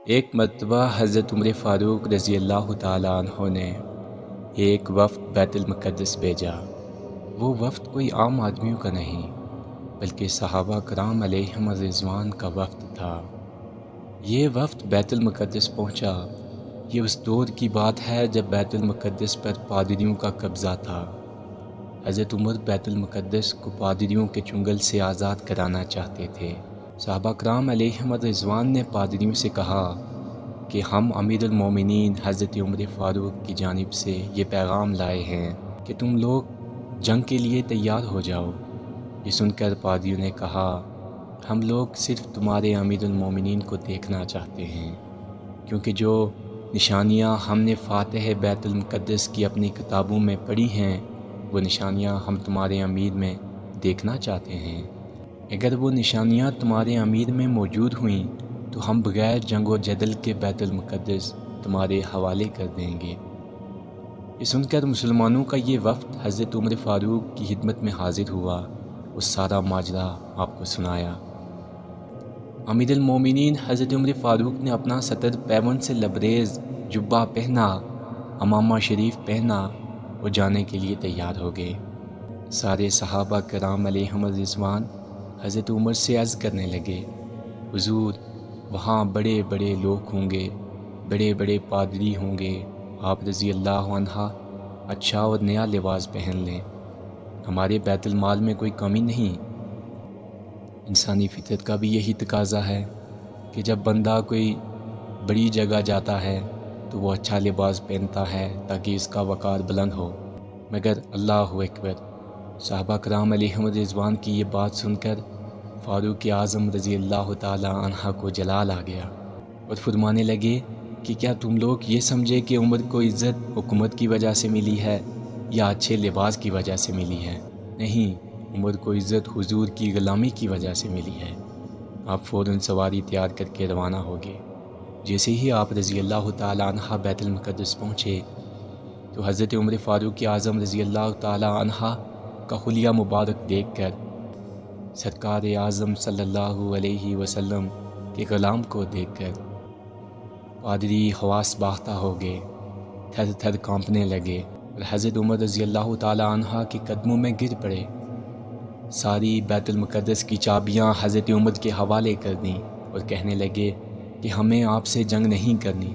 ایک مرتبہ حضرت عمر فاروق رضی اللہ تعالیٰ عنہ نے ایک وفد بیت المقدس بھیجا۔ وہ وفد کوئی عام آدمیوں کا نہیں بلکہ صحابہ کرام علیہم الرضوان کا وفد تھا۔ یہ وفد بیت المقدس پہنچا۔ یہ اس دور کی بات ہے جب بیت المقدس پر پادریوں کا قبضہ تھا۔ حضرت عمر بیت المقدس کو پادریوں کے چنگل سے آزاد کرانا چاہتے تھے۔ صحابہ کرام علیہم الرضوان نے پادریوں سے کہا کہ ہم امیر المومنین حضرت عمر فاروق کی جانب سے یہ پیغام لائے ہیں کہ تم لوگ جنگ کے لیے تیار ہو جاؤ۔ یہ سن کر پادریوں نے کہا ہم لوگ صرف تمہارے امیر المومنین کو دیکھنا چاہتے ہیں، کیونکہ جو نشانیاں ہم نے فاتح بیت المقدس کی اپنی کتابوں میں پڑھی ہیں وہ نشانیاں ہم تمہارے امیر میں دیکھنا چاہتے ہیں۔ اگر وہ نشانیاں تمہارے امیر میں موجود ہوئیں تو ہم بغیر جنگ و جدل کے بیت المقدس تمہارے حوالے کر دیں گے۔ یہ سن کر مسلمانوں کا یہ وفد حضرت عمر فاروق کی خدمت میں حاضر ہوا، اس سارا ماجرا آپ کو سنایا۔ امیر المومنین حضرت عمر فاروق نے اپنا صدر پیون سے لبریز جبہ پہنا، امامہ شریف پہنا اور جانے کے لیے تیار ہو گئے۔ سارے صحابہ کرام علیہم الرضوان حضرت عمر سے عرض کرنے لگے حضور وہاں بڑے بڑے لوگ ہوں گے، بڑے بڑے پادری ہوں گے، آپ رضی اللہ عنہ اچھا اور نیا لباس پہن لیں، ہمارے بیت المال میں کوئی کمی نہیں۔ انسانی فطرت کا بھی یہی تقاضا ہے کہ جب بندہ کوئی بڑی جگہ جاتا ہے تو وہ اچھا لباس پہنتا ہے تاکہ اس کا وقار بلند ہو، مگر اللہ اکبر، صحابہ کرام علیہم الرضوان کی یہ بات سن کر فاروق اعظم رضی اللہ تعالی عنہ کو جلال آ گیا اور فرمانے لگے کہ کیا تم لوگ یہ سمجھے کہ عمر کو عزت حکومت کی وجہ سے ملی ہے یا اچھے لباس کی وجہ سے ملی ہے؟ نہیں، عمر کو عزت حضور کی غلامی کی وجہ سے ملی ہے۔ آپ فوراً سواری تیار کر کے روانہ ہو گئے۔ جیسے ہی آپ رضی اللہ تعالی عنہ بیت المقدس پہنچے تو حضرت عمر فاروق اعظم رضی اللہ تعالی عنہ کا حلیہ مبارک دیکھ کر سرکار اعظم صلی اللہ علیہ وسلم کے غلام کو دیکھ کر پادری حواس باختہ ہو گئے، تھر تھر کانپنے لگے اور حضرت عمر رضی اللہ تعالی عنہ کے قدموں میں گر پڑے۔ ساری بیت المقدس کی چابیاں حضرت عمر کے حوالے کر دیں اور کہنے لگے کہ ہمیں آپ سے جنگ نہیں کرنی،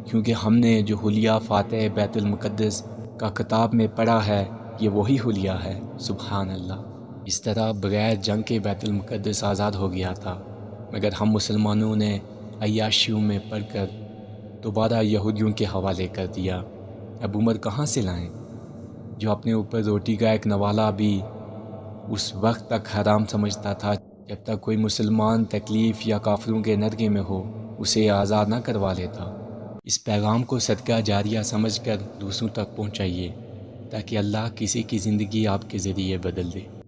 کیونکہ ہم نے جو حلیہ فاتح بیت المقدس کا کتاب میں پڑھا ہے یہ وہی حلیہ ہے۔ سبحان اللہ! اس طرح بغیر جنگ کے بیت المقدس آزاد ہو گیا تھا، مگر ہم مسلمانوں نے عیاشیوں میں پڑھ کر دوبارہ یہودیوں کے حوالے کر دیا۔ اب عمر کہاں سے لائیں جو اپنے اوپر روٹی کا ایک نوالہ بھی اس وقت تک حرام سمجھتا تھا جب تک کوئی مسلمان تکلیف یا کافروں کے نرغے میں ہو اسے آزاد نہ کروا لیتا۔ اس پیغام کو صدقہ جاریہ سمجھ کر دوسروں تک پہنچائیے تاکہ اللہ کسی کی زندگی آپ کے ذریعے بدل دے۔